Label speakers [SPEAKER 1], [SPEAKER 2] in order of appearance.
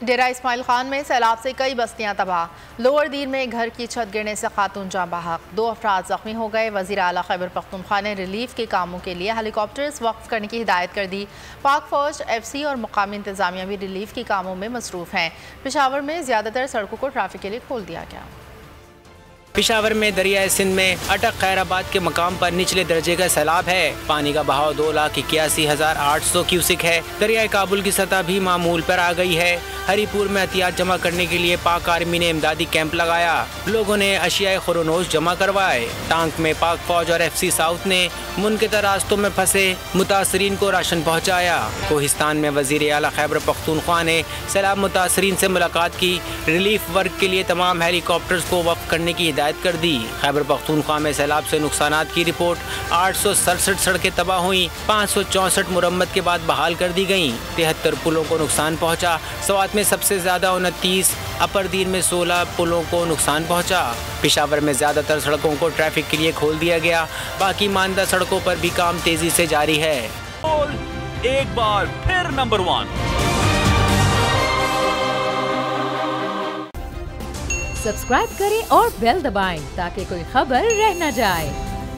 [SPEAKER 1] डेरा इस्माइल खान में सैलाब से कई बस्तियां तबाह। लोअर दीर में घर की छत गिरने से खातून जाँ बहक, 2 अफराद जख्मी हो गए। वज़ीर आला खैबर पख्तूनख्वा ने रिलीफ के कामों के लिए हेलीकॉप्टर्स वक्फ करने की हिदायत कर दी। पाक फौज, FC और मुकामी इंतजामिया भी रिलीफ के कामों में मसरूफ़ हैं। पेशावर में ज़्यादातर सड़कों को ट्रैफिक के लिए खोल दिया गया।
[SPEAKER 2] पेशावर में दरियाए सिंध में अटक खैराबाद के मकाम पर निचले दर्जे का सैलाब है। पानी का बहाव 2,81,800 क्यूसिक है। दरियाए काबुल की सतह भी मामूल पर आ गई है। हरीपुर में एहतियात जमा करने के लिए पाक आर्मी ने इमदादी कैंप लगाया। लोगों ने अशियाए खुरोनोश जमा करवाए। टांक में पाक फौज और FC साउथ ने मुनक़ता रास्तों में फंसे मुतासरीन को राशन पहुँचाया। कोहिस्तान में वज़ीर आला खैबर पख्तूनख्वा ने सैलाब मुतासरीन से मुलाकात की। रिलीफ वर्क के लिए तमाम हेलीकॉप्टर्स को वफ़ करने की हिदायत कर दी। खैबर पख्तूनख्वा में सैलाब से नुकसानात की रिपोर्ट। 867 सड़कें तबाह हुई। 564 मुरम्मत के बाद बहाल कर दी गईं। 73 पुलों को नुकसान पहुँचा। स्वात में सबसे ज़्यादा 29, अपर दीन में 16 पुलों को नुकसान पहुँचा। पेशावर में ज़्यादातर सड़कों को ट्रैफिक के लिए खोल दिया गया। बाकी मानदा सड़कों पर भी काम तेजी से जारी है।
[SPEAKER 3] एक बार फिर नंबर 1।
[SPEAKER 4] सब्सक्राइब करें और बेल दबाएं ताकि कोई खबर रह न जाए।